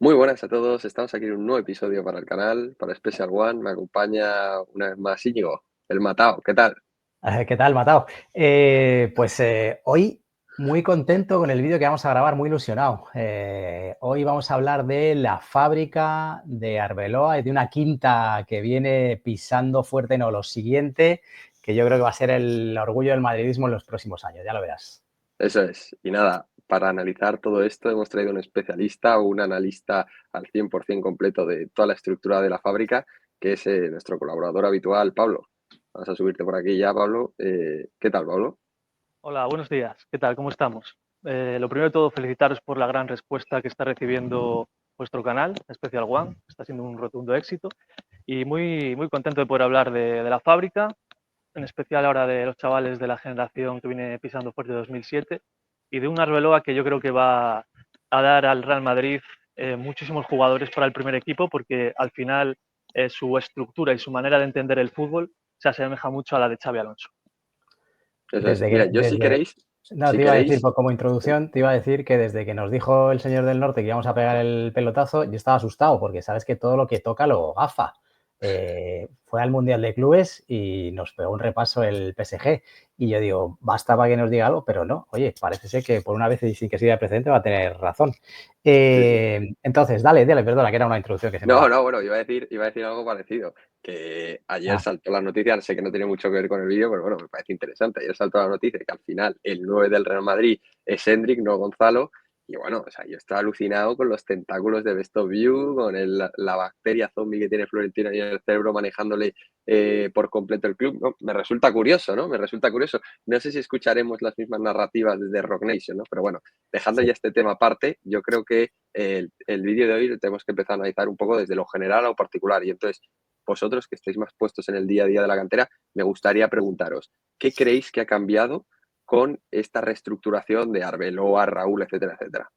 Muy buenas a todos, estamos aquí en un nuevo episodio para el canal, para Special One. Me acompaña una vez más Íñigo, el Matao. ¿Qué tal? ¿Qué tal, Matao? Hoy muy contento con el vídeo que vamos a grabar, muy ilusionado. Hoy vamos a hablar de la fábrica de Arbeloa y de una quinta que viene pisando fuerte, no, lo siguiente, que yo creo que va a ser el orgullo del madridismo en los próximos años, ya lo verás. Eso es. Y nada, para analizar todo esto hemos traído un especialista, un analista al 100% completo de toda la estructura de la fábrica, que es nuestro colaborador habitual, Pablo. Vamos a subirte por aquí ya, Pablo. ¿Qué tal, Pablo? Hola, buenos días. ¿Qué tal? ¿Cómo estamos? Lo primero de todo, felicitaros por la gran respuesta que está recibiendo vuestro canal, Special One. Está siendo un rotundo éxito y muy contento de poder hablar de la fábrica, en especial ahora de los chavales de la generación que viene pisando fuerte de 2007 y de un Arbeloa que yo creo que va a dar al Real Madrid muchísimos jugadores para el primer equipo, porque al final su estructura y su manera de entender el fútbol se asemeja mucho a la de Xavi Alonso. Eso es. Desde Mira, que, yo si desde, queréis, no, si te iba a decir, queréis, pues, como introducción, te iba a decir que desde que nos dijo el señor del norte que íbamos a pegar el pelotazo, yo estaba asustado porque sabes que todo lo que toca lo gafa. Fue al Mundial de Clubes y nos pegó un repaso el PSG. Y yo digo, basta para que nos diga algo, pero no, oye, parece ser que por una vez y sin que sea precedente va a tener razón. sí, sí. Entonces, dale, perdona, que era una introducción que se me No, va. no, bueno, iba a decir algo parecido, que ayer Ah, saltó la noticia, sé que no tiene mucho que ver con el vídeo, pero bueno, me parece interesante. Ayer saltó la noticia de que al final el 9 del Real Madrid es Hendrik, no Gonzalo, y bueno, o sea, yo estaba alucinado con los tentáculos de Best of View, con la bacteria zombie que tiene Florentino ahí en el cerebro manejándole por completo el club. No, me resulta curioso, ¿no? Me resulta curioso. No sé si escucharemos las mismas narrativas desde Rock Nation, ¿no? Pero bueno, dejando sí. ya este tema aparte, yo creo que el vídeo de hoy tenemos que empezar a analizar un poco desde lo general a lo particular. Y entonces, vosotros que estáis más puestos en el día a día de la cantera, me gustaría preguntaros, ¿qué creéis que ha cambiado con esta reestructuración de Arbeloa, Raúl, etcétera, etcétera?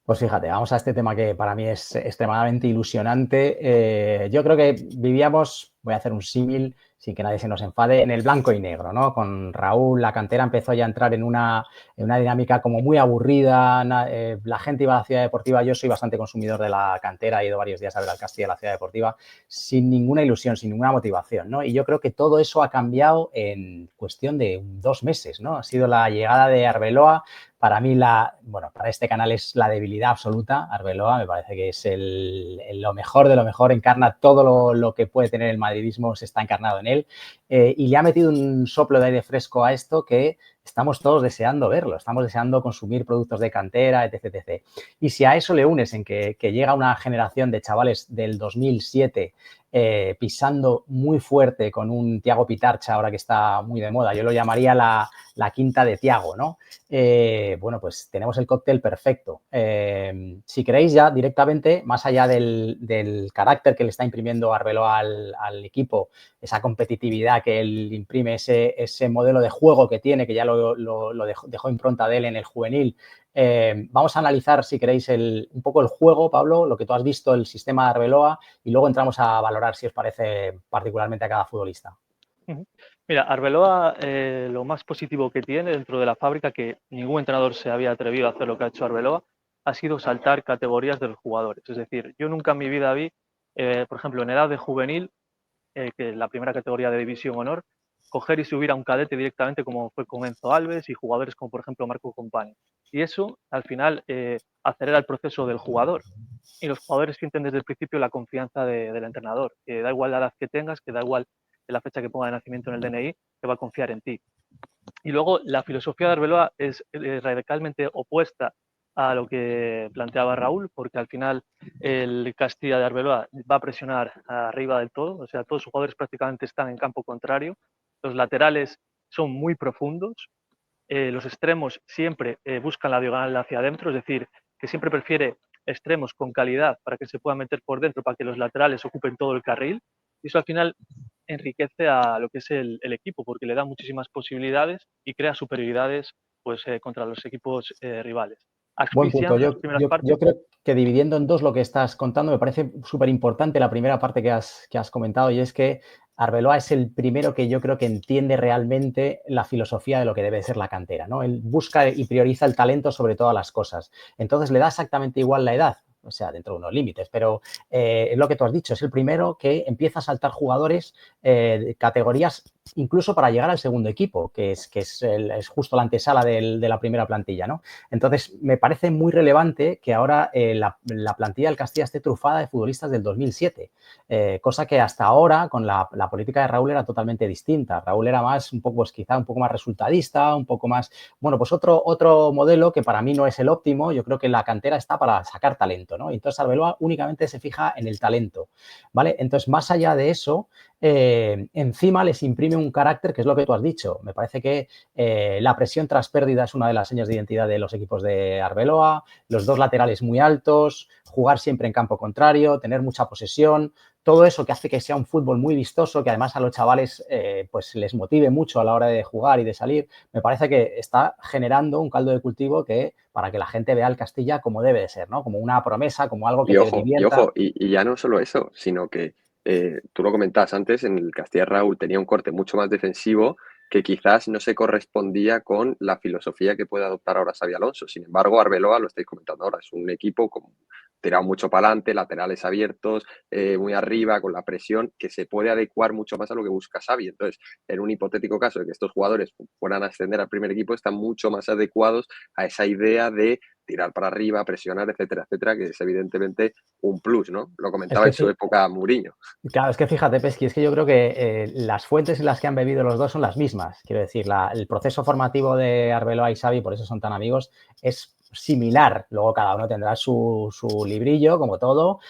Pues fíjate, vamos a este tema que para mí es extremadamente ilusionante. Yo creo que vivíamos, voy a hacer un símil sin que nadie se nos enfade, en el blanco y negro, ¿no? Con Raúl, la cantera empezó ya a entrar en una dinámica como muy aburrida. La gente iba a la ciudad deportiva, yo soy bastante consumidor de la cantera, he ido varios días a ver al Castilla, la ciudad deportiva, sin ninguna ilusión, sin ninguna motivación, ¿no? Y yo creo que todo eso ha cambiado en cuestión de 2 meses, ¿no? Ha sido la llegada de Arbeloa. Para mí, bueno, para este canal es la debilidad absoluta. Arbeloa me parece que es lo mejor de lo mejor, encarna todo lo que puede tener el madridismo, se está encarnado en él. Y le ha metido un soplo de aire fresco a esto que estamos todos deseando verlo, estamos deseando consumir productos de cantera, etc. etc. Y si a eso le unes en que llega una generación de chavales del 2007 pisando muy fuerte con un Thiago Pitarcha, ahora que está muy de moda, yo lo llamaría la quinta de Thiago, ¿no? Bueno, pues tenemos el cóctel perfecto. Si queréis ya directamente, más allá del carácter que le está imprimiendo Arbeloa al equipo, esa competitividad que él imprime, ese modelo de juego que tiene, que ya lo dejó impronta de él en el juvenil. Vamos a analizar, si queréis, un poco el juego, Pablo, lo que tú has visto, el sistema de Arbeloa, y luego entramos a valorar si os parece particularmente a cada futbolista. Mira, Arbeloa, lo más positivo que tiene dentro de la fábrica, que ningún entrenador se había atrevido a hacer lo que ha hecho Arbeloa, ha sido saltar categorías de los jugadores. Es decir, yo nunca en mi vida vi, por ejemplo, en edad de juvenil, que es la primera categoría de División Honor, coger y subir a un cadete directamente como fue con Enzo Alves y jugadores como por ejemplo Marco Company. Y eso al final acelera el proceso del jugador. Y los jugadores sienten desde el principio la confianza del entrenador, que da igual la edad que tengas, que da igual la fecha que ponga de nacimiento en el DNI, que va a confiar en ti. Y luego la filosofía de Arbeloa es radicalmente opuesta a lo que planteaba Raúl, porque al final el Castilla de Arbeloa va a presionar arriba del todo, o sea, todos los jugadores prácticamente están en campo contrario, los laterales son muy profundos, los extremos siempre buscan la diagonal hacia adentro, es decir, que siempre prefiere extremos con calidad para que se puedan meter por dentro, para que los laterales ocupen todo el carril, y eso al final enriquece a lo que es el equipo, porque le da muchísimas posibilidades y crea superioridades pues, contra los equipos rivales. Buen punto. Asfixian las Yo, primeras yo, partes. yo creo que dividiendo en dos lo que estás contando, me parece súper importante la primera parte que has comentado, y es que Arbeloa es el primero que yo creo que entiende realmente la filosofía de lo que debe ser la cantera, ¿no? Él busca y prioriza el talento sobre todas las cosas. Entonces le da exactamente igual la edad. o sea, dentro de unos límites, pero es lo que tú has dicho, es el primero que empieza a saltar jugadores de categorías incluso para llegar al segundo equipo, que es justo la antesala de la primera plantilla, ¿no? Entonces, me parece muy relevante que ahora la plantilla del Castilla esté trufada de futbolistas del 2007, cosa que hasta ahora, con la política de Raúl, era totalmente distinta. Raúl era más, un poco, pues, quizá un poco más resultadista, un poco más, bueno, pues otro modelo que para mí no es el óptimo. Yo creo que la cantera está para sacar talento, ¿no? Y entonces Arbeloa únicamente se fija en el talento, ¿vale? Entonces, más allá de eso, encima les imprime un carácter que es lo que tú has dicho. Me parece que la presión tras pérdida es una de las señas de identidad de los equipos de Arbeloa, los dos laterales muy altos, jugar siempre en campo contrario, tener mucha posesión, todo eso que hace que sea un fútbol muy vistoso, que además a los chavales pues les motive mucho a la hora de jugar y de salir. Me parece que está generando un caldo de cultivo que para que la gente vea al Castilla como debe de ser, ¿no? Como una promesa, como algo que te divierta. Y ya no solo eso, sino que tú lo comentabas antes, en el Castilla Raúl tenía un corte mucho más defensivo que quizás no se correspondía con la filosofía que puede adoptar ahora Xabi Alonso. Sin embargo, Arbeloa, lo estáis comentando ahora, es un equipo tirado mucho para adelante, laterales abiertos, muy arriba, con la presión, que se puede adecuar mucho más a lo que busca Xavi. Entonces, en un hipotético caso de que estos jugadores fueran a ascender al primer equipo, están mucho más adecuados a esa idea de tirar para arriba, presionar, etcétera, que es evidentemente un plus, ¿no? Lo Es comentaba que en su sí. época Mourinho. Claro, es que fíjate, Pesqui, es que yo creo que las fuentes en las que han bebido los dos son las mismas. Quiero decir, el proceso formativo de Arbeloa y Xavi, por eso son tan amigos, es similar. Luego cada uno tendrá su librillo, como todo,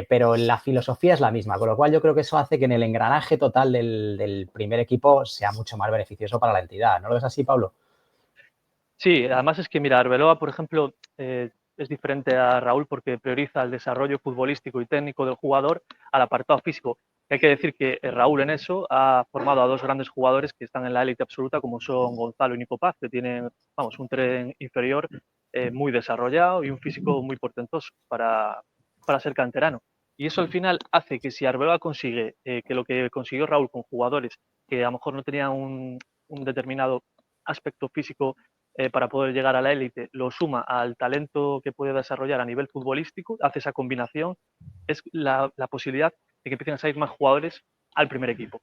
pero la filosofía es la misma. Con lo cual yo creo que eso hace que en el engranaje total del primer equipo sea mucho más beneficioso para la entidad. ¿No lo ves así, Pablo? Sí, además es que, mira, Arbeloa, por ejemplo, es diferente a Raúl porque prioriza el desarrollo futbolístico y técnico del jugador al apartado físico. Hay que decir que Raúl en eso ha formado a dos grandes jugadores que están en la élite absoluta, como son Gonzalo y Nico Paz, que tienen, vamos, un tren inferior muy desarrollado y un físico muy portentoso para ser canterano. Y eso al final hace que si Arbeloa consigue que lo que consiguió Raúl con jugadores que a lo mejor no tenían un determinado aspecto físico para poder llegar a la élite, lo suma al talento que puede desarrollar a nivel futbolístico, hace esa combinación, es la posibilidad de que empiecen a salir más jugadores al primer equipo.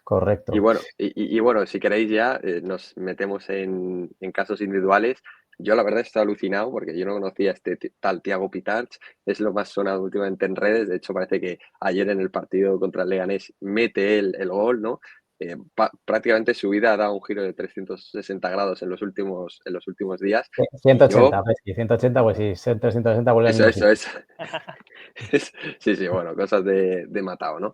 Correcto. Y bueno, si queréis ya nos metemos en casos individuales. Yo la verdad estoy alucinado porque yo no conocía a este tal Thiago Pitarch, es lo más sonado últimamente en redes, de hecho parece que ayer en el partido contra el Leganés mete el gol, ¿no? Prácticamente su vida ha dado un giro de 360 grados en los últimos días y yo, 180, Pesqui, 180, pues sí, 360 vuelve al mismo eso, sitio. eso. Sí, sí, bueno, cosas de matado, ¿no?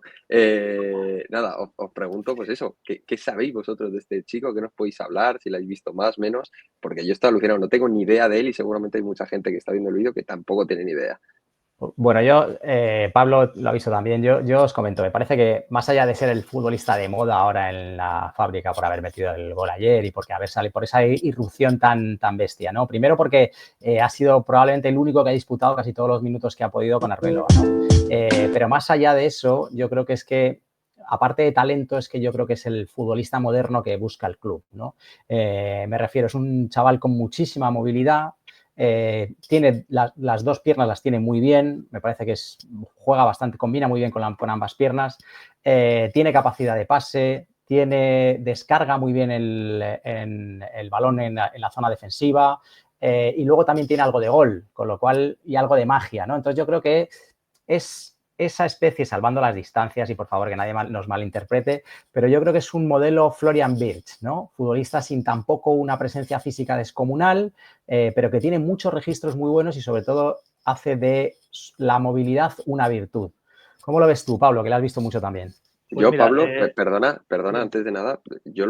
Nada, os pregunto, pues eso, ¿qué sabéis vosotros de este chico? ¿Qué nos podéis hablar? Si lo habéis visto más, menos, porque yo estoy alucinado, no tengo ni idea de él y seguramente hay mucha gente que está viendo el vídeo que tampoco tiene ni idea. Bueno, yo, Pablo lo ha visto también, yo os comento, me parece que más allá de ser el futbolista de moda ahora en la fábrica por haber metido el gol ayer y porque haber salido por esa irrupción tan bestia, ¿no? Primero porque ha sido probablemente el único que ha disputado casi todos los minutos que ha podido con Arbeloa, ¿no? Pero más allá de eso, yo creo que es que aparte de talento, es que yo creo que es el futbolista moderno que busca el club, ¿no? Me refiero, es un chaval con muchísima movilidad, tiene las dos piernas, las tiene muy bien, me parece que juega bastante, combina muy bien con ambas piernas, tiene capacidad de pase, descarga muy bien el balón en la zona defensiva y luego también tiene algo de gol, con lo cual, y algo de magia, ¿no? Entonces yo creo que es esa especie, salvando las distancias y por favor que nadie nos malinterprete, pero yo creo que es un modelo Florian Wirtz, ¿no? Futbolista sin tampoco una presencia física descomunal, pero que tiene muchos registros muy buenos y sobre todo hace de la movilidad una virtud. ¿Cómo lo ves tú, Pablo, que lo has visto mucho también? Pues Yo, mira, Pablo, perdona, dime. antes de nada, yo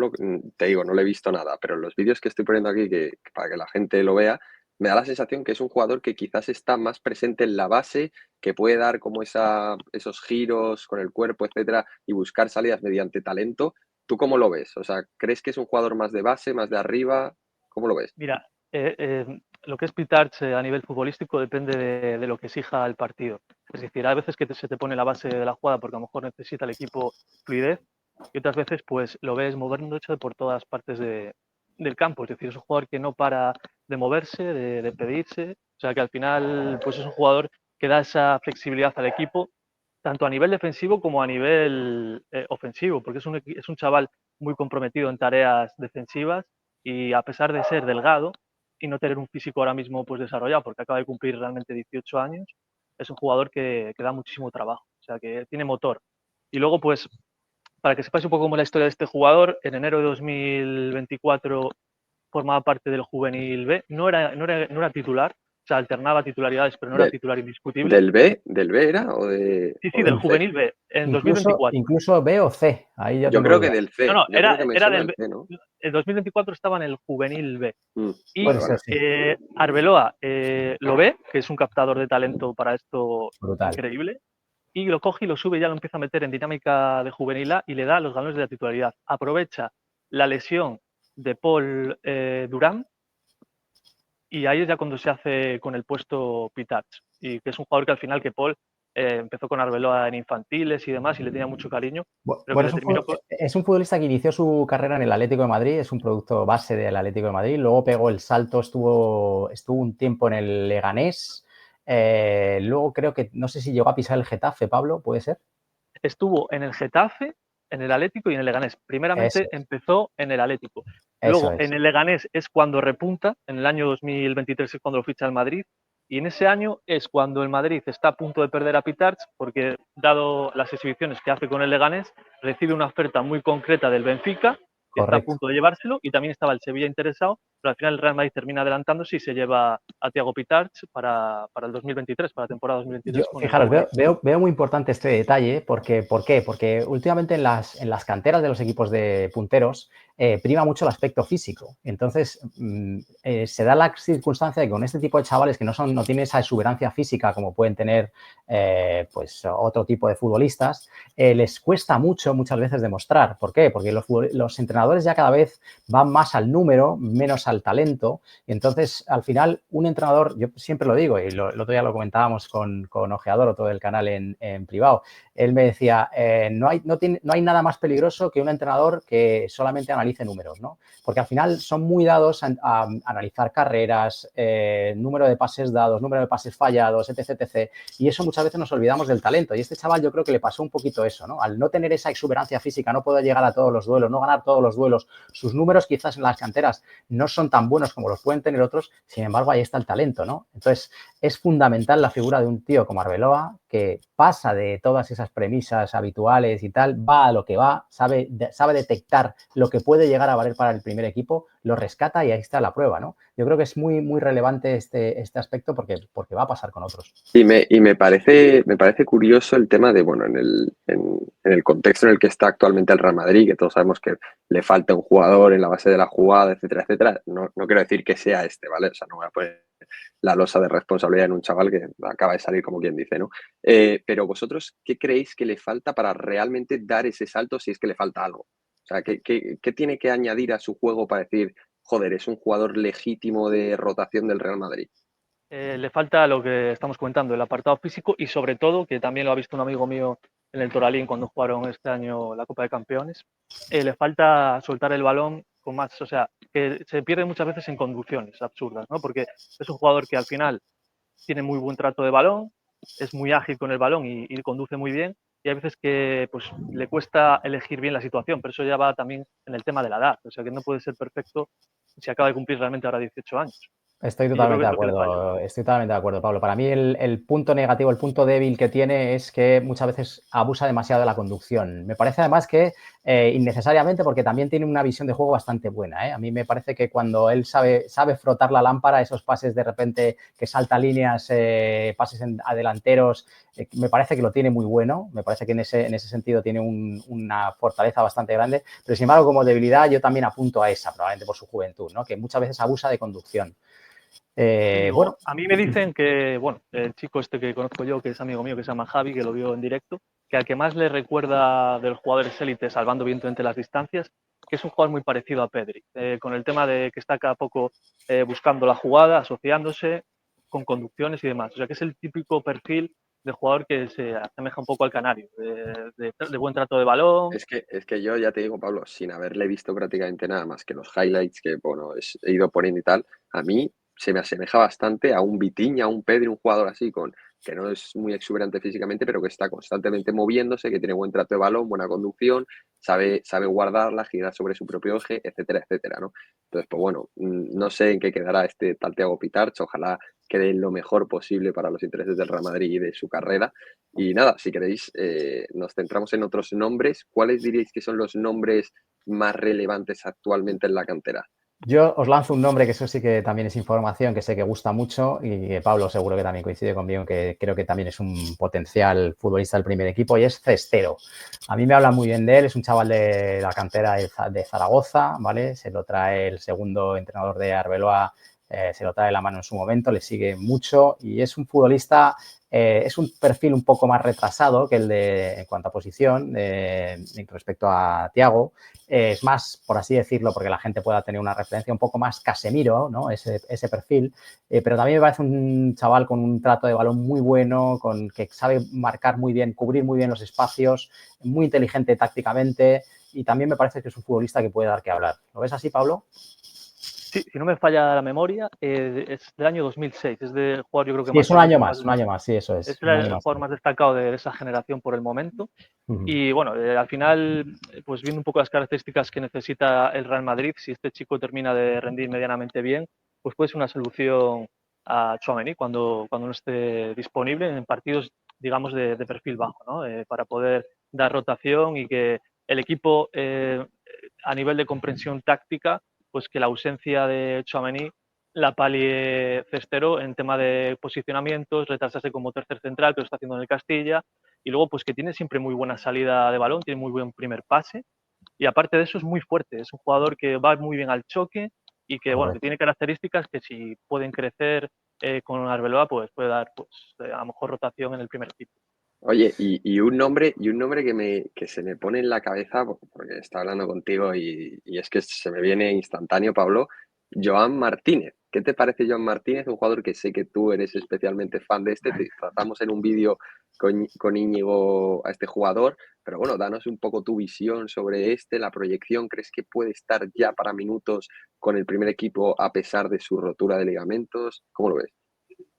te digo, no le he visto nada, pero en los vídeos que estoy poniendo aquí, que para que la gente lo vea, me da la sensación que es un jugador que quizás está más presente en la base, que puede dar como esos giros con el cuerpo, etcétera, y buscar salidas mediante talento. ¿Tú cómo lo ves? O sea, ¿crees que es un jugador más de base, más de arriba? ¿Cómo lo ves? Mira, lo que es Pitarch a nivel futbolístico depende de lo que exija el partido. Es decir, hay veces que se te pone la base de la jugada porque a lo mejor necesita el equipo fluidez y otras veces pues lo ves moviéndose por todas partes del campo. Es decir, es un jugador que no para de moverse, de pedirse O sea que al final pues es un jugador que da esa flexibilidad al equipo, tanto a nivel defensivo como a nivel ofensivo, porque es un chaval muy comprometido en tareas defensivas y a pesar de ser delgado y no tener un físico ahora mismo pues desarrollado, porque acaba de cumplir realmente 18 años, es un jugador que da muchísimo trabajo, o sea que tiene motor. Y luego pues para que sepáis un poco cómo es la historia de este jugador, en enero de 2024 formaba parte del juvenil B, no era titular, o sea, alternaba titularidades, pero no era Del, titular indiscutible. del B era Sí, sí, o del del C. juvenil B, en Incluso, 2024. incluso B o C, ahí ya Yo tengo creo que dudas. del No, C. no, Yo creo que me era suena del del B. C, ¿no? En 2024 estaba en el juvenil B. Y Vale, Puede vale. ser, sí. Arbeloa lo ve, que es un captador de talento para esto Brutal. increíble, y lo coge y lo sube y ya lo empieza a meter en dinámica de juvenil A y le da los galones de la titularidad. Aprovecha la lesión de Paul Durán y ahí es ya cuando se hace con el puesto Pitarch. Y que es un jugador que al final que Paul empezó con Arbeloa en infantiles y demás y le tenía mucho cariño, pero que Bueno, le terminó con... es un futbolista que inició su carrera en el Atlético de Madrid, es un producto base del Atlético de Madrid, luego pegó el salto, estuvo un tiempo en el Leganés, luego creo que, no sé si llegó a pisar el Getafe, Pablo, ¿puede ser? Estuvo en el Getafe, en el Atlético y en el Leganés. Eso Primeramente es, empezó en el Atlético. eso Luego es. en el Leganés es cuando repunta, en el año 2023 es cuando lo ficha el Madrid. Y en ese año es cuando el Madrid está a punto de perder a Pitarch, porque dado las exhibiciones que hace con el Leganés, recibe una oferta muy concreta del Benfica, que está a Correcto. punto de llevárselo, y también estaba el Sevilla interesado, pero al final el Real Madrid termina adelantándose y se lleva a Thiago Pitarch para el 2023, para la temporada 2023 con el Fijaros, juvenil. veo muy importante este detalle, porque, ¿por qué? Porque últimamente en las canteras de los equipos de punteros prima mucho el aspecto físico. Entonces, se da la circunstancia de que con este tipo de chavales que no tienen esa exuberancia física como pueden tener pues otro tipo de futbolistas, les cuesta mucho muchas veces demostrar. ¿Por qué? Porque los entrenadores ya cada vez van más al número, menos al talento. Y entonces, al final, un entrenador, yo siempre lo digo, y el otro día lo comentábamos con Ojeador, otro del canal en privado, él me decía, no hay nada más peligroso que un entrenador que solamente analice números, ¿no? Porque al final son muy dados a analizar carreras, número de pases dados, número de pases fallados, etc, etc. Y eso muchas veces nos olvidamos del talento. Y este chaval yo creo que le pasó un poquito eso, ¿no? Al no tener esa exuberancia física, no poder llegar a todos los duelos, no ganar todos los duelos, sus números quizás en las canteras no son tan buenos como los pueden tener otros, sin embargo ahí está el talento, ¿no? Entonces es fundamental la figura de un tío como Arbeloa que pasa de todas esas premisas habituales y tal, va a lo que va, sabe detectar lo que puede llegar a valer para el primer equipo, lo rescata y ahí está la prueba, ¿no? Yo creo que es muy, muy relevante este aspecto porque va a pasar con otros. Y me parece curioso el tema de, bueno, en el contexto en el que está actualmente el Real Madrid, que todos sabemos que le falta un jugador en la base de la jugada, etcétera, etcétera. No, no quiero decir que sea este, ¿vale? O sea, no voy a poner la losa de responsabilidad en un chaval que acaba de salir, como quien dice, ¿no? Pero vosotros, ¿qué creéis que le falta para realmente dar ese salto si es que le falta algo? O sea, ¿qué tiene que añadir a su juego para decir, joder, es un jugador legítimo de rotación del Real Madrid? Le falta lo que estamos comentando, el apartado físico y sobre todo, que también lo ha visto un amigo mío en el Toralín cuando jugaron este año la Copa de Campeones, le falta soltar el balón con más, o sea, que se pierde muchas veces en conducciones absurdas, ¿no? Porque es un jugador que al final tiene muy buen trato de balón, es muy ágil con el balón y conduce muy bien, y hay veces que pues, le cuesta elegir bien la situación, pero eso ya va también en el tema de la edad, o sea que no puede ser perfecto si acaba de cumplir realmente ahora 18 años. Estoy Y yo creo totalmente que de es lo que le falla. acuerdo, Pablo. Para mí el punto negativo, el punto débil que tiene es que muchas veces abusa demasiado de la conducción. Me parece además que innecesariamente porque también tiene una visión de juego bastante buena, ¿eh? A mí me parece que cuando él sabe frotar la lámpara, esos pases de repente que salta líneas, pases a delanteros, me parece que lo tiene muy bueno. Me parece que en ese sentido tiene una fortaleza bastante grande. Pero sin embargo, como debilidad, yo también apunto a esa, probablemente por su juventud, ¿no? Que muchas veces abusa de conducción. Sí, Bueno, a mí me dicen que, bueno, el chico este que conozco yo, que es amigo mío, que se llama Javi, que lo vio en directo, que al que más le recuerda de los jugadores élite, salvando bien entre las distancias, que es un jugador muy parecido a Pedri, con el tema de que está cada poco buscando la jugada, asociándose con conducciones y demás. O sea, que es el típico perfil de jugador que se asemeja un poco al canario, de buen trato de balón. Es que yo ya te digo, Pablo, sin haberle visto prácticamente nada más que los highlights que, bueno, he ido poniendo y tal, a mí se me asemeja bastante a un Vitinha, a un Pedri, un jugador así, que no es muy exuberante físicamente, pero que está constantemente moviéndose, que tiene buen trato de balón, buena conducción, sabe guardarla, girar sobre su propio eje, etcétera, etcétera, ¿no? Entonces, pues bueno, no sé en qué quedará este tal Thiago Pitarch, ojalá quede lo mejor posible para los intereses del Real Madrid y de su carrera. Y nada, si queréis, nos centramos en otros nombres. ¿Cuáles diríais que son los nombres más relevantes actualmente en la cantera? Yo os lanzo un nombre que eso sí que también es información que sé que gusta mucho y que Pablo seguro que también coincide conmigo, que creo que también es un potencial futbolista del primer equipo, y es Cestero. A mí me hablan muy bien de él, es un chaval de la cantera de Zaragoza, ¿vale? Se lo trae el segundo entrenador de Arbeloa, se lo trae la mano en su momento, le sigue mucho y es un futbolista, es un perfil un poco más retrasado que el de, en cuanto a posición, respecto a Thiago. Es más, por así decirlo, porque la gente pueda tener una referencia un poco más Casemiro, ¿no? Ese perfil. Pero también me parece un chaval con un trato de balón muy bueno, que sabe marcar muy bien, cubrir muy bien los espacios, muy inteligente tácticamente, y también me parece que es un futbolista que puede dar que hablar. ¿Lo ves así, Pablo? Sí, si no me falla la memoria, es del año 2006, es del jugador yo creo que Sí, es un año más, sí, eso es un año el más. jugador más destacado de esa generación por el momento. Uh-huh. Y bueno, al final, pues viendo un poco las características que necesita el Real Madrid, si este chico termina de rendir medianamente bien, pues puede ser una solución a Tchouaméni cuando no esté disponible en partidos, digamos, de perfil bajo, ¿no? Para poder dar rotación y que el equipo, a nivel de comprensión táctica, pues que la ausencia de Tchouaméni la palie Cestero en tema de posicionamientos, retrasarse como tercer central, que lo está haciendo en el Castilla, y luego pues que tiene siempre muy buena salida de balón, tiene muy buen primer pase, y aparte de eso es muy fuerte, es un jugador que va muy bien al choque y que, bueno, que tiene características que si pueden crecer con Arbeloa, pues puede dar pues, a lo mejor rotación en el primer equipo. Oye, y un nombre que se me pone en la cabeza, porque está hablando contigo y es que se me viene instantáneo, Pablo, Joan Martínez. ¿Qué te parece Joan Martínez? Un jugador que sé que tú eres especialmente fan de este. Te tratamos en un vídeo con Íñigo a este jugador, pero bueno, danos un poco tu visión sobre la proyección. ¿Crees que puede estar ya para minutos con el primer equipo a pesar de su rotura de ligamentos? ¿Cómo lo ves?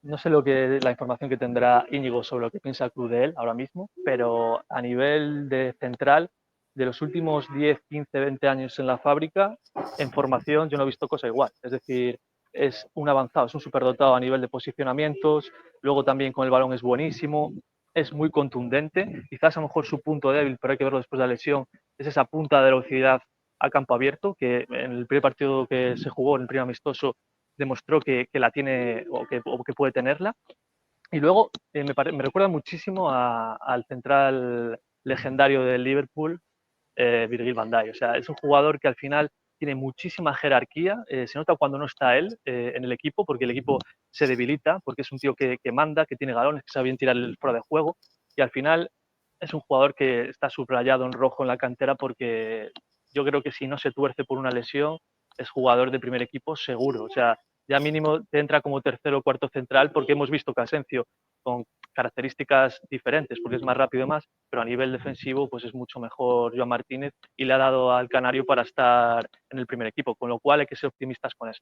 No sé la información que tendrá Íñigo sobre lo que piensa el club de él ahora mismo, pero a nivel de central, de los últimos 10, 15, 20 años en la fábrica, en formación yo no he visto cosa igual. Es decir, es un avanzado, es un superdotado a nivel de posicionamientos, luego también con el balón es buenísimo, es muy contundente. Quizás a lo mejor su punto débil, pero hay que verlo después de la lesión, es esa punta de velocidad a campo abierto, que en el primer partido que se jugó, en el primer amistoso, demostró que la tiene o que puede tenerla. Y luego me recuerda muchísimo al central legendario del Liverpool, Virgil van Dijk. O sea, es un jugador que al final tiene muchísima jerarquía. Se nota cuando no está él en el equipo, porque el equipo se debilita, porque es un tío que manda, que tiene galones, que sabe bien tirar el fuera de juego. Y al final es un jugador que está subrayado en rojo en la cantera porque yo creo que si no se tuerce por una lesión, es jugador de primer equipo seguro. O sea, ya mínimo te entra como tercero o cuarto central porque hemos visto que Asensio con características diferentes, porque es más rápido y más, pero a nivel defensivo pues es mucho mejor Joan Martínez y le ha dado al Canario para estar en el primer equipo, con lo cual hay que ser optimistas con eso.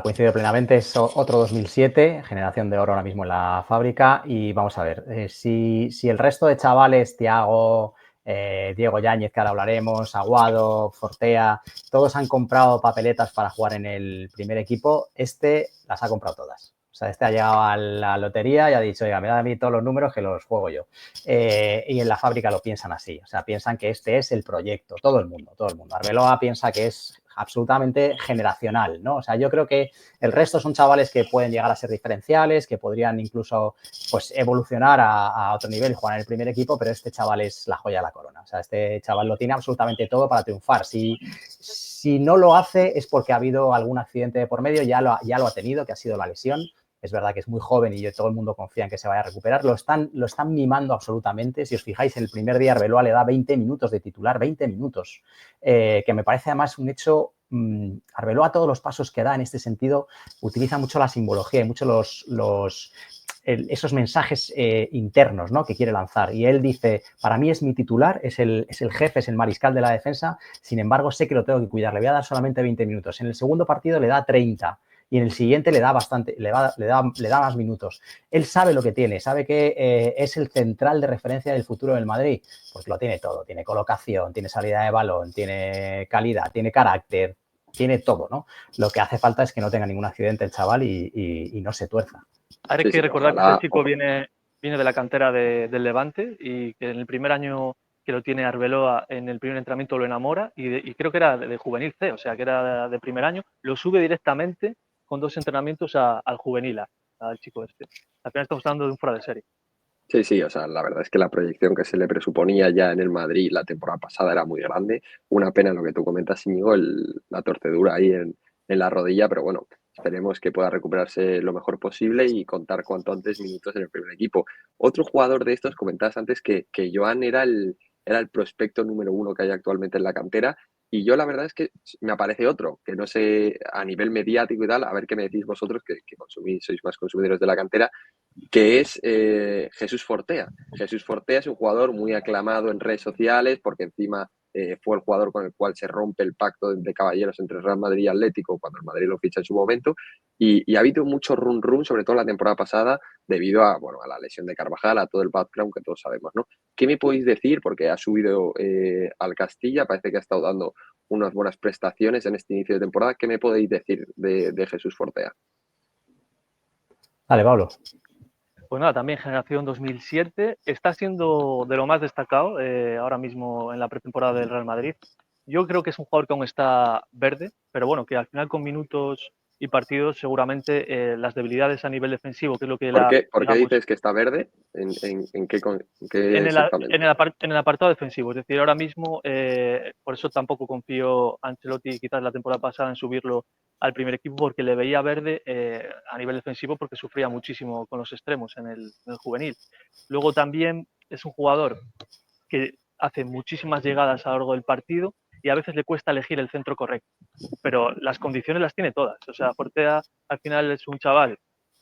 Coincido plenamente, es otro 2007, generación de oro ahora mismo en la fábrica, y vamos a ver, si el resto de chavales, Thiago, Diego Yáñez, que ahora hablaremos, Aguado, Fortea, todos han comprado papeletas para jugar en el primer equipo, este las ha comprado todas. O sea, este ha llegado a la lotería y ha dicho, oiga, me da a mí todos los números que los juego yo. Y en la fábrica lo piensan así, o sea, piensan que este es el proyecto, todo el mundo. Arbeloa piensa que es absolutamente generacional, ¿no? O sea, yo creo que el resto son chavales que pueden llegar a ser diferenciales, que podrían incluso pues, evolucionar a otro nivel y jugar en el primer equipo, pero este chaval es la joya de la corona. O sea, este chaval lo tiene absolutamente todo para triunfar. Si no lo hace es porque ha habido algún accidente de por medio, ya lo ha tenido, que ha sido la lesión. Es verdad que es muy joven y todo el mundo confía en que se vaya a recuperar. Lo están mimando absolutamente. Si os fijáis, el primer día Arbeloa le da 20 minutos de titular, 20 minutos, que me parece además un hecho. Arbeloa, todos los pasos que da en este sentido, utiliza mucho la simbología y mucho esos mensajes internos, ¿no?, que quiere lanzar. Y él dice, para mí es mi titular, es el jefe, es el mariscal de la defensa, sin embargo sé que lo tengo que cuidar, le voy a dar solamente 20 minutos. En el segundo partido le da 30. y en el siguiente le da bastante, le da más minutos. Él sabe lo que tiene, sabe que es el central de referencia del futuro del Madrid, porque lo tiene todo, tiene colocación, tiene salida de balón, tiene calidad, tiene carácter, tiene todo, ¿no? Lo que hace falta es que no tenga ningún accidente el chaval y no se tuerza. Hay Sí, que sí, recordar que ojalá, este chico viene de la cantera del Levante y que en el primer año que lo tiene Arbeloa, en el primer entrenamiento lo enamora y creo que era de juvenil C, o sea, que era de primer año, lo sube directamente con 2 entrenamientos al juvenil A, al chico este. Al final estamos hablando de un fuera de serie. Sí, sí, o sea, la verdad es que la proyección que se le presuponía ya en el Madrid la temporada pasada era muy grande. Una pena lo que tú comentas, Íñigo, la torcedura ahí en la rodilla, pero bueno, esperemos que pueda recuperarse lo mejor posible y contar cuanto antes minutos en el primer equipo. Otro jugador de estos, comentabas antes que Joan era el prospecto número uno que hay actualmente en la cantera. Y yo la verdad es que me aparece otro, que no sé, a nivel mediático y tal, a ver qué me decís vosotros, que consumís, sois más consumidores de la cantera, que es Jesús Fortea. Jesús Fortea es un jugador muy aclamado en redes sociales porque encima fue el jugador con el cual se rompe el pacto de caballeros entre Real Madrid y Atlético cuando el Madrid lo ficha en su momento y ha habido mucho run run, sobre todo la temporada pasada, debido a, bueno, a la lesión de Carvajal, a todo el background que todos sabemos, ¿no? ¿Qué me podéis decir? Porque ha subido al Castilla, parece que ha estado dando unas buenas prestaciones en este inicio de temporada. ¿Qué me podéis decir de Jesús Fortea? Dale, Pablo. Pues nada, también generación 2007, está siendo de lo más destacado ahora mismo en la pretemporada del Real Madrid. Yo creo que es un jugador que aún está verde, pero bueno, que al final con minutos y partidos seguramente las debilidades a nivel defensivo, que es lo que Por qué digamos, dices que está verde? ¿En qué, en qué en exactamente? el apartado defensivo. Es decir, ahora mismo, por eso tampoco confío a Ancelotti quizás la temporada pasada en subirlo al primer equipo, porque le veía verde a nivel defensivo porque sufría muchísimo con los extremos en el juvenil. Luego también es un jugador que hace muchísimas llegadas a lo largo del partido y a veces le cuesta elegir el centro correcto, pero las condiciones las tiene todas. O sea, Fortea al final es un chaval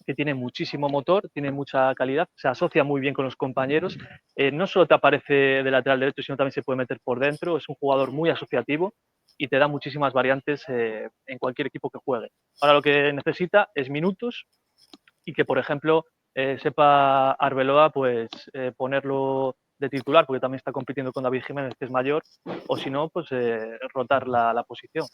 que tiene muchísimo motor, tiene mucha calidad, se asocia muy bien con los compañeros, no solo te aparece de lateral derecho, sino también se puede meter por dentro, es un jugador muy asociativo y te da muchísimas variantes en cualquier equipo que juegue. Ahora lo que necesita es minutos y que, por ejemplo, sepa Arbeloa pues ponerlo de titular, porque también está compitiendo con David Jiménez, que es mayor, o si no, pues rotar la posición.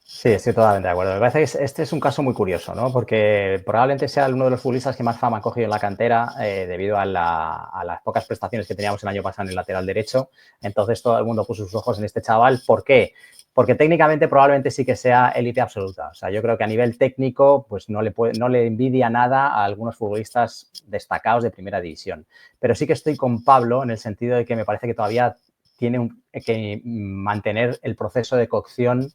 Sí, estoy totalmente de acuerdo. Me parece que este es un caso muy curioso, ¿no? Porque probablemente sea uno de los futbolistas que más fama han cogido en la cantera debido a las pocas prestaciones que teníamos el año pasado en el lateral derecho. Entonces todo el mundo puso sus ojos en este chaval. ¿Por qué? Porque técnicamente probablemente sí que sea élite absoluta. O sea, yo creo que a nivel técnico pues no le envidia nada a algunos futbolistas destacados de primera división. Pero sí que estoy con Pablo en el sentido de que me parece que todavía tiene que mantener el proceso de cocción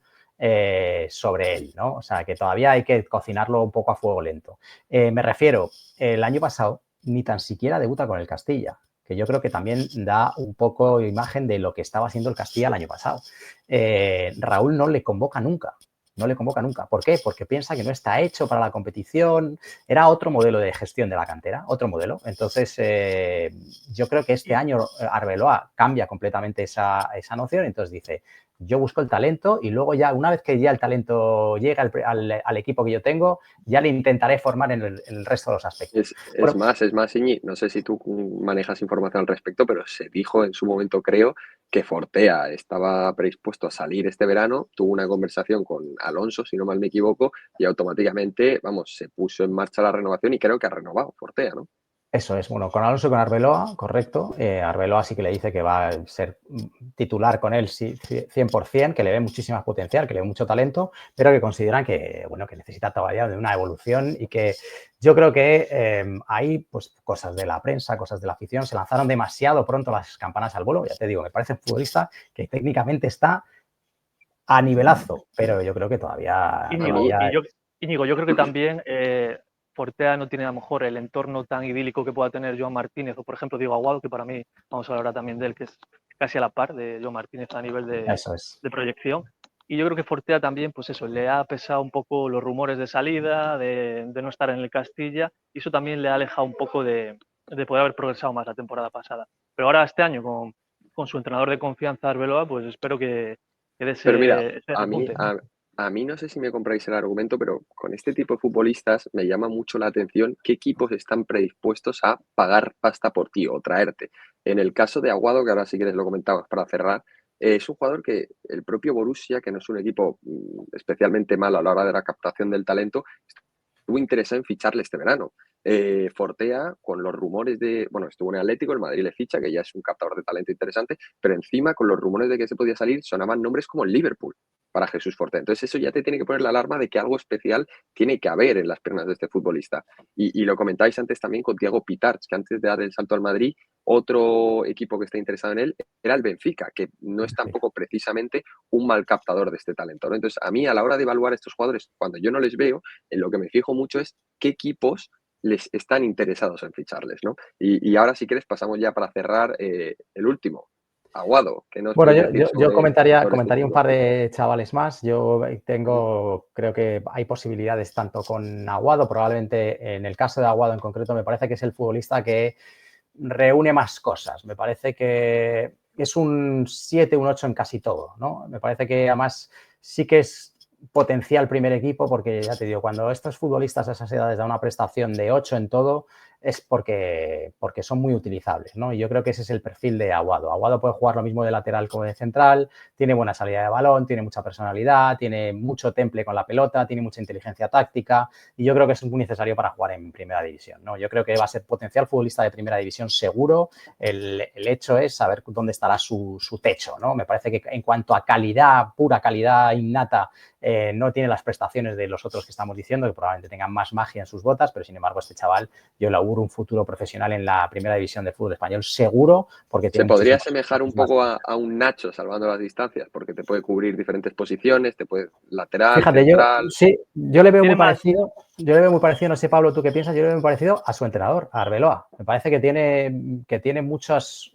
sobre él, ¿no? O sea, que todavía hay que cocinarlo un poco a fuego lento. Me refiero, el año pasado ni tan siquiera debuta con el Castilla, que yo creo que también da un poco imagen de lo que estaba haciendo el Castilla el año pasado. Raúl no le convoca nunca. No le convoca nunca. ¿Por qué? Porque piensa que no está hecho para la competición. Era otro modelo de gestión de la cantera, otro modelo. Entonces, yo creo que este año Arbeloa cambia completamente esa noción. Entonces dice, yo busco el talento y luego ya, una vez que ya el talento llega al equipo que yo tengo, ya le intentaré formar en el resto de los aspectos. Bueno, Es más, Iñi, no sé si tú manejas información al respecto, pero se dijo en su momento, creo, que Fortea estaba predispuesto a salir este verano, tuvo una conversación con Alonso, si no mal me equivoco, y automáticamente, vamos, se puso en marcha la renovación y creo que ha renovado Fortea, ¿no? eso es, bueno, con Alonso y con Arbeloa, correcto. Arbeloa sí que le dice que va a ser titular con él 100%, que le ve muchísima potencial, que le ve mucho talento, pero que consideran que, bueno, que necesita todavía de una evolución y que yo creo que hay pues, cosas de la prensa, cosas de la afición, se lanzaron demasiado pronto las campanas al vuelo. Ya te digo, me parece un futbolista que técnicamente está a nivelazo, pero yo creo que todavía... A mí, Íñigo, yo creo que también Fortea no tiene a lo mejor el entorno tan idílico que pueda tener Joan Martínez o, por ejemplo, Diego Aguado, que para mí, vamos a hablar ahora también de él, que es casi a la par de Joan Martínez a nivel Eso es. de proyección. Y yo creo que Fortea también, pues eso, le ha pesado un poco los rumores de salida, de no estar en el Castilla, y eso también le ha alejado un poco de poder haber progresado más la temporada pasada. Pero ahora este año, con su entrenador de confianza, Arbeloa, pues espero que dé pero mira, ese repunte. a mí no sé si me compráis el argumento, pero con este tipo de futbolistas me llama mucho la atención qué equipos están predispuestos a pagar pasta por ti o traerte. En el caso de Aguado, que ahora sí que lo comentabas para cerrar, es un jugador que el propio Borussia, que no es un equipo especialmente malo a la hora de la captación del talento, estuvo interesado en ficharle este verano. Fortea, con los rumores de, bueno, estuvo en el Atlético, el Madrid le ficha, que ya es un captador de talento interesante, pero encima con los rumores de que se podía salir sonaban nombres como el Liverpool para Jesús Fortea. Entonces eso ya te tiene que poner la alarma de que algo especial tiene que haber en las piernas de este futbolista. Y lo comentáis antes también con Thiago Pitarch, que antes de dar el salto al Madrid, otro equipo que está interesado en él era el Benfica, que no es Sí. tampoco precisamente un mal captador de este talento, ¿no? Entonces, a mí a la hora de evaluar a estos jugadores, cuando yo no les veo, en lo que me fijo mucho es qué equipos les están interesados en ficharles, ¿no? Y ahora, si quieres, pasamos ya para cerrar el último, Aguado. ¿Qué nos Bueno, puedes yo, decir yo- yo comentaría, sobre este comentaría un chico? par de chavales más. Yo Ujú. creo que hay posibilidades tanto con Aguado, probablemente en el caso de Aguado en concreto, me parece que es el futbolista que reúne más cosas. Me parece que es un 7, un 8 en casi todo, ¿no? Me parece que además sí que es potencial primer equipo porque ya te digo, cuando estos futbolistas a esas edades dan una prestación de 8 en todo es porque son muy utilizables, ¿no? Y yo creo que ese es el perfil de Aguado. Aguado puede jugar lo mismo de lateral como de central, tiene buena salida de balón, tiene mucha personalidad, tiene mucho temple con la pelota, tiene mucha inteligencia táctica, y yo creo que es muy necesario para jugar en primera división, ¿no? Yo creo que va a ser potencial futbolista de primera división seguro. El hecho es saber dónde estará su techo, ¿no? Me parece que en cuanto a calidad, pura calidad innata, no tiene las prestaciones de los otros que estamos diciendo, que probablemente tengan más magia en sus botas, pero sin embargo este chaval yo le auguro un futuro profesional en la primera división del fútbol español seguro, porque Se tiene podría muchísimas, asemejar un muchísimas poco cosas. a un Nacho salvando las distancias, porque te puede cubrir diferentes posiciones, te puede lateral, Fíjate, yo central. sí, yo le veo Tiene muy más, parecido, no sé, Pablo, tú qué piensas, yo le veo muy parecido a su entrenador, a Arbeloa. Me parece que tiene muchas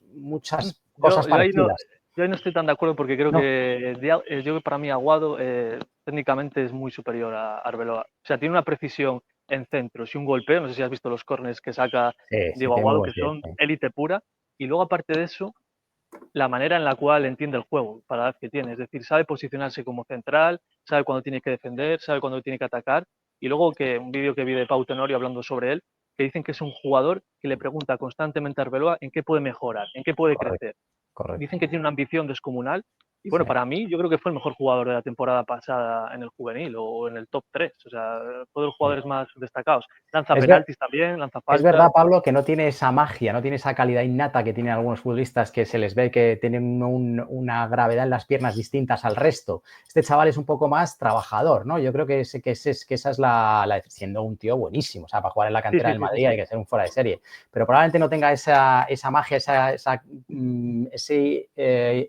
cosas yo ahí no, parecidas, yo ahí no estoy tan de acuerdo porque creo ¿no? que yo creo que para mí Aguado técnicamente es muy superior a Arbeloa. O sea, tiene una precisión en centros y un golpeo. No sé si has visto los corners que saca Sí, sí, Diego tiene muy Aguado, buen que pie. son Sí. élite pura. Y luego, aparte de eso, la manera en la cual entiende el juego para la edad que tiene. Es decir, sabe posicionarse como central, sabe cuándo tiene que defender, sabe cuándo tiene que atacar. Y luego que un vídeo que vi de Pau Tenorio hablando sobre él, que dicen que es un jugador que le pregunta constantemente a Arbeloa en qué puede mejorar, en qué puede Correcto, crecer. correcto. Dicen que tiene una ambición descomunal. Y Sí. bueno, para mí, yo creo que fue el mejor jugador de la temporada pasada en el juvenil o en el top 3. O sea, fue de los Sí. jugadores más destacados. Lanza Es ver- penaltis también, lanza Es verdad, faltas. Pablo, que no tiene esa magia, no tiene esa calidad innata que tienen algunos futbolistas que se les ve que tienen una gravedad en las piernas distintas al resto. Este chaval es un poco más trabajador, ¿no? Yo creo que esa es siendo un tío buenísimo. O sea, para jugar en la Sí, cantera sí, del sí, sí, Madrid sí. hay que ser un fuera de serie. Pero probablemente no tenga esa magia, ese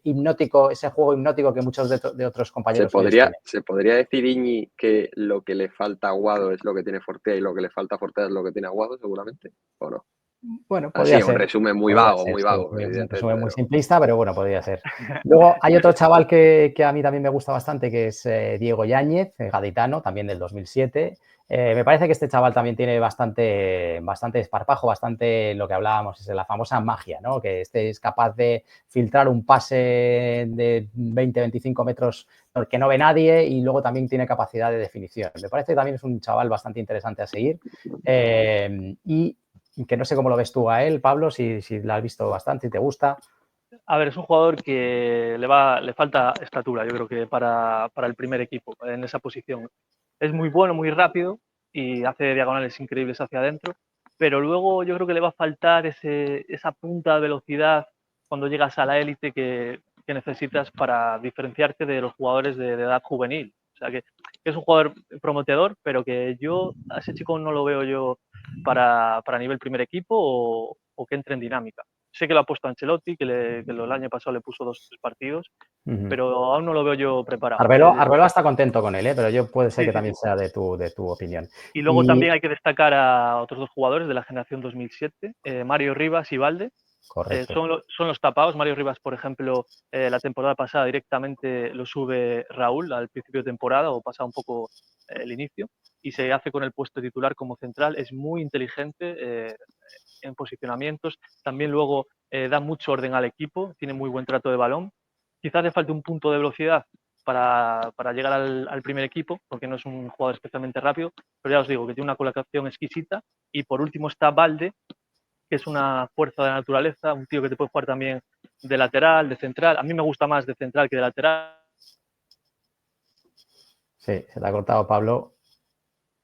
hipnótico, ese juego hipnótico que muchos de otros compañeros suyos tienen. Se podría decir, Iñi, que lo que le falta a Aguado es lo que tiene Fortea y lo que le falta a Fortea es lo que tiene Aguado, seguramente, ¿o no? Bueno, Así, un resumen muy sí, vago, un evidentemente, resumen muy pero simplista, pero bueno, podría ser. Luego hay otro chaval que a mí también me gusta bastante, que es Diego Yáñez, gaditano, también del 2007. Me parece que este chaval también tiene bastante desparpajo, bastante lo que hablábamos, es de la famosa magia, ¿no? Que este es capaz de filtrar un pase de 20-25 metros que no ve nadie y luego también tiene capacidad de definición. Me parece que también es un chaval bastante interesante a seguir. Y que no sé cómo lo ves tú a él, Pablo, si lo has visto bastante, si te gusta. A ver, es un jugador que le falta estatura, yo creo que para el primer equipo en esa posición. Es muy bueno, muy rápido y hace diagonales increíbles hacia adentro, pero luego yo creo que le va a faltar esa punta de velocidad cuando llegas a la élite que necesitas para diferenciarte de los jugadores de edad juvenil. O sea que es un jugador prometedor, pero que yo a ese chico no lo veo yo para nivel primer equipo o que entre en dinámica. Sé que lo ha puesto Ancelotti, que el año pasado le puso 2 o 3 partidos, Uh -huh. pero aún no lo veo yo preparado. Arbeloa está contento con él, pero yo puede ser Sí, que sí, también sí. sea de tu opinión. Y luego Y también hay que destacar a otros dos jugadores de la generación 2007, Mario Rivas y Valde. correcto. Son los tapados. Mario Rivas, por ejemplo, la temporada pasada directamente lo sube Raúl al principio de temporada o pasa un poco el inicio y se hace con el puesto titular como central. Es muy inteligente en posicionamientos. También luego da mucho orden al equipo, tiene muy buen trato de balón. Quizás le falte un punto de velocidad, para llegar al primer equipo, porque no es un jugador especialmente rápido, pero ya os digo que tiene una colocación exquisita. Y por último está Balde, que es una fuerza de la naturaleza, un tío que te puede jugar también de lateral, de central. A mí me gusta más de central que de lateral. Sí, se te ha cortado, Pablo.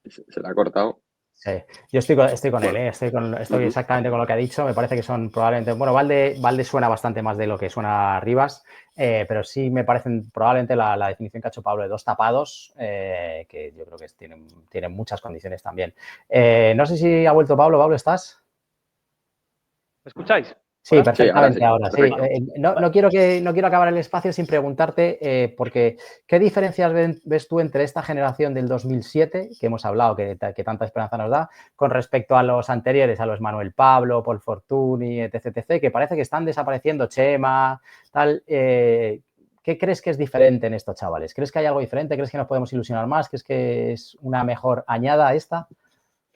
Se le ha cortado. Sí, yo estoy con él, Bueno. estoy exactamente con lo que ha dicho. Me parece que son probablemente, bueno, Valde suena bastante más de lo que suena Rivas, pero sí me parecen probablemente la definición que ha hecho Pablo de dos tapados, que yo creo que tienen muchas condiciones también. No sé si ha vuelto Pablo. Pablo, ¿estás? ¿Me escucháis? Sí, ¿Hola? Sí, ahora perfectamente sí. ahora, sí. Perfecto. No quiero acabar el espacio sin preguntarte, porque ¿qué diferencias ves tú entre esta generación del 2007, que hemos hablado, que tanta esperanza nos da, con respecto a los anteriores, a los Manuel Pablo, Paul Fortuny, etc., que parece que están desapareciendo, Chema, tal? ¿Qué crees que es diferente en estos chavales? ¿Crees que hay algo diferente? ¿Crees que nos podemos ilusionar más? ¿Crees que es una mejor añada a esta?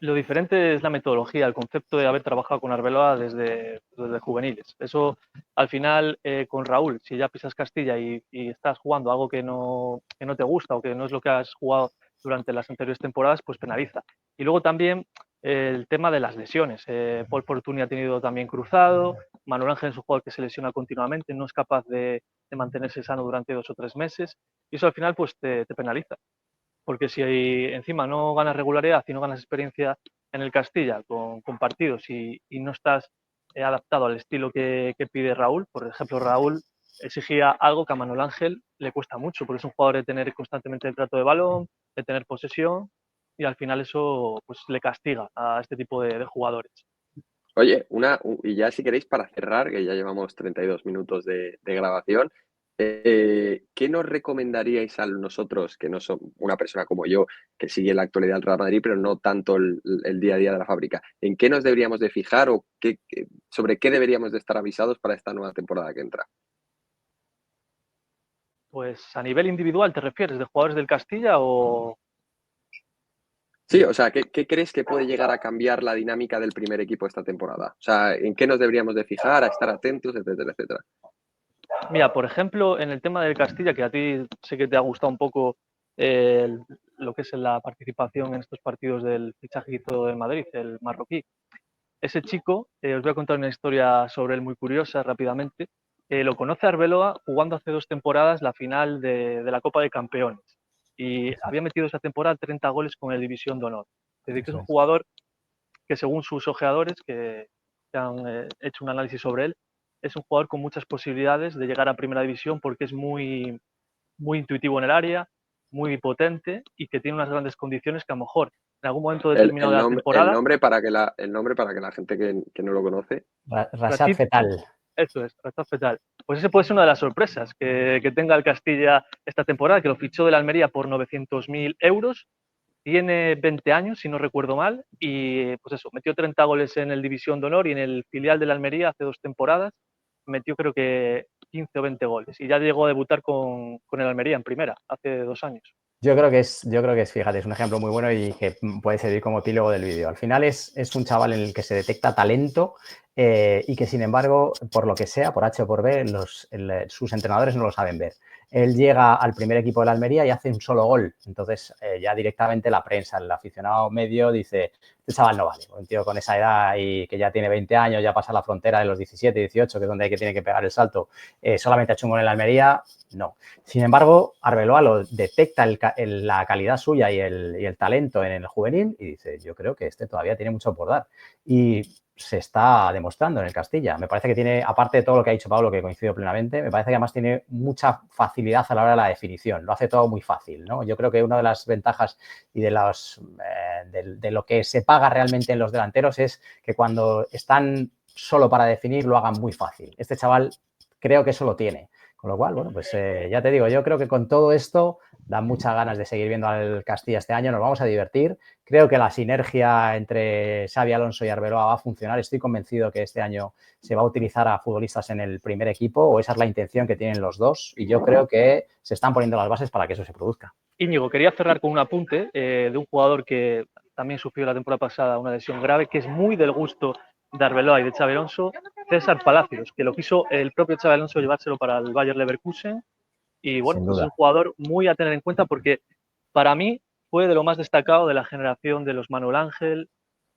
Lo diferente es la metodología, el concepto de haber trabajado con Arbeloa desde juveniles. Eso, al final, con Raúl, si ya pisas Castilla y estás jugando algo que no te gusta o que no es lo que has jugado durante las anteriores temporadas, pues penaliza. Y luego también el tema de las lesiones. Paul Fortuny ha tenido también cruzado, Manuel Ángel es un jugador que se lesiona continuamente, no es capaz de mantenerse sano durante 2 o 3 meses, y eso al final pues te penaliza. Porque si encima no ganas regularidad y no ganas experiencia en el Castilla con partidos y no estás adaptado al estilo que pide Raúl, por ejemplo, Raúl exigía algo que a Manuel Ángel le cuesta mucho, porque es un jugador de tener constantemente el trato de balón, de tener posesión, y al final eso pues le castiga a este tipo de jugadores. Oye, y ya si queréis para cerrar, que ya llevamos 32 minutos de grabación, ¿qué nos recomendaríais a nosotros, que no son una persona como yo, que sigue la actualidad del Real Madrid, pero no tanto el día a día de la fábrica? ¿En qué nos deberíamos de fijar o sobre qué deberíamos de estar avisados para esta nueva temporada que entra? Pues a nivel individual, ¿te refieres de jugadores del Castilla o...? Sí, o sea, ¿qué crees que puede llegar a cambiar la dinámica del primer equipo esta temporada? O sea, ¿en qué nos deberíamos de fijar, a estar atentos, etcétera, etcétera? Mira, por ejemplo, en el tema del Castilla, que a ti sé que te ha gustado un poco lo que es la participación en estos partidos del fichaje de Madrid, el marroquí. Ese chico, os voy a contar una historia sobre él muy curiosa rápidamente. Lo conoce Arbeloa jugando hace 2 temporadas la final de la Copa de Campeones y había metido esa temporada 30 goles con el División de Honor. Es decir, que es Eso un es. jugador que según sus ojeadores que han hecho un análisis sobre él, es un jugador con muchas posibilidades de llegar a primera división porque es muy, muy intuitivo en el área, muy potente y que tiene unas grandes condiciones que a lo mejor en algún momento El, determinado el de la nombre, el temporada, nombre para que la gente que no lo conoce. Rashad Fetal. eso es, Rachad Fetal. Pues ese puede ser una de las sorpresas que tenga el Castilla esta temporada, que lo fichó del Almería por 900.000 euros. Tiene 20 años, si no recuerdo mal, y pues eso, metió 30 goles en el División de Honor y en el filial del Almería hace 2 temporadas metió creo que 15 o 20 goles y ya llegó a debutar con el Almería en primera hace 2 años. Yo creo que es, fíjate, es un ejemplo muy bueno y que puede servir como epílogo del vídeo. Al final es un chaval en el que se detecta talento y que, sin embargo, por lo que sea, por H o por B, sus entrenadores no lo saben ver. Él llega al primer equipo de la Almería y hace un solo gol. Entonces, ya directamente la prensa, el aficionado medio dice, este chaval no vale. Un tío con esa edad y que ya tiene 20 años, ya pasa la frontera de los 17, 18, que es donde tiene que pegar el salto, solamente ha hecho un gol en la Almería, no. Sin embargo, Arbeloa lo detecta la calidad suya y el talento en el juvenil y dice, yo creo que este todavía tiene mucho por dar. Y se está demostrando en el Castilla. Me parece que tiene, aparte de todo lo que ha dicho Pablo, que coincido plenamente, me parece que además tiene mucha facilidad a la hora de la definición. Lo hace todo muy fácil, ¿no? Yo creo que una de las ventajas y de lo que se paga realmente en los delanteros es que cuando están solo para definir lo hagan muy fácil. Este chaval creo que eso lo tiene. Con lo cual, bueno, pues ya te digo, yo creo que con todo esto dan muchas ganas de seguir viendo al Castilla este año, nos vamos a divertir. Creo que la sinergia entre Xabi Alonso y Arbeloa va a funcionar. Estoy convencido que este año se va a utilizar a futbolistas en el primer equipo, o esa es la intención que tienen los dos, y yo creo que se están poniendo las bases para que eso se produzca. Íñigo, quería cerrar con un apunte de un jugador que también sufrió la temporada pasada una lesión grave, que es muy del gusto de Arbeloa y de Xabi Alonso, César Palacios, que lo quiso el propio Xabi Alonso llevárselo para el Bayer Leverkusen Y bueno, Sin pues es duda. un jugador muy a tener en cuenta porque para mí fue de lo más destacado de la generación de los Manuel Ángel,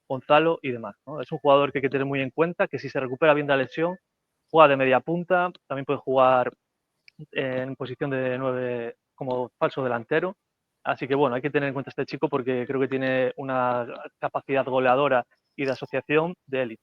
Gonzalo y demás, ¿no? Es un jugador que hay que tener muy en cuenta, que si se recupera bien de la lesión, juega de media punta, también puede jugar en posición de 9 como falso delantero. Así que bueno, hay que tener en cuenta a este chico porque creo que tiene una capacidad goleadora y de asociación de élite.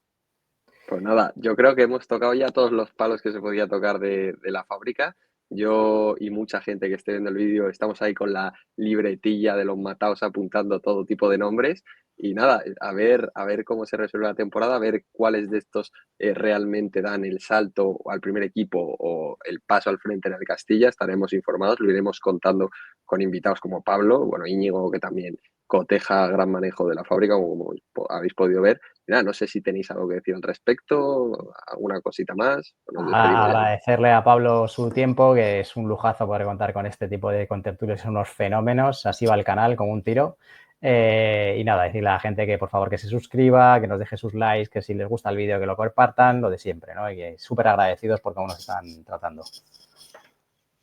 Pues nada, yo creo que hemos tocado ya todos los palos que se podía tocar de la fábrica. Yo y mucha gente que esté viendo el vídeo estamos ahí con la libretilla de los mataos apuntando todo tipo de nombres. Y nada, a ver cómo se resuelve la temporada, a ver cuáles de estos realmente dan el salto al primer equipo o el paso al frente en el Castilla. Estaremos informados, lo iremos contando con invitados como Pablo, bueno, Íñigo, que también coteja gran manejo de la fábrica, como habéis podido ver. Mira, no sé si tenéis algo que decir al respecto, alguna cosita más, o nos despedimos ya. Agradecerle a Pablo su tiempo, que es un lujazo poder contar con este tipo de contertulios, son unos fenómenos, así va el canal como un tiro. Y nada, decirle a la gente que por favor que se suscriba, que nos deje sus likes, que si les gusta el vídeo que lo compartan, lo de siempre, ¿no? Y que súper agradecidos por cómo nos están tratando.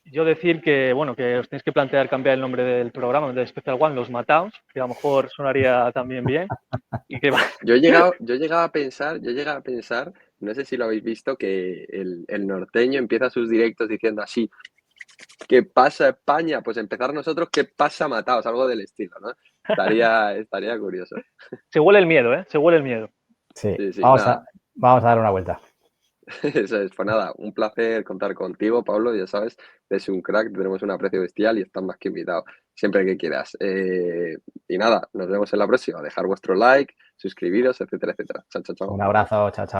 Yo decir que, bueno, que os tenéis que plantear cambiar el nombre del programa de Special One, Los Mataos, que a lo mejor sonaría también bien. Y que Yo llegaba a pensar, no sé si lo habéis visto, que el norteño empieza sus directos diciendo así, ¿qué pasa España? Pues empezar nosotros, ¿qué pasa Mataos? Algo del estilo, ¿no? Estaría curioso. se huele el miedo, ¿eh? Se huele el miedo. Sí, Sí, sí, nada. vamos a dar una vuelta. Eso es, pues nada, un placer contar contigo, Pablo, ya sabes, eres un crack, tenemos un aprecio bestial y estás más que invitado, siempre que quieras. Y nada, nos vemos en la próxima, dejar vuestro like, suscribiros, etcétera, etcétera. Chao, chao, chao. Un abrazo, chao, chao.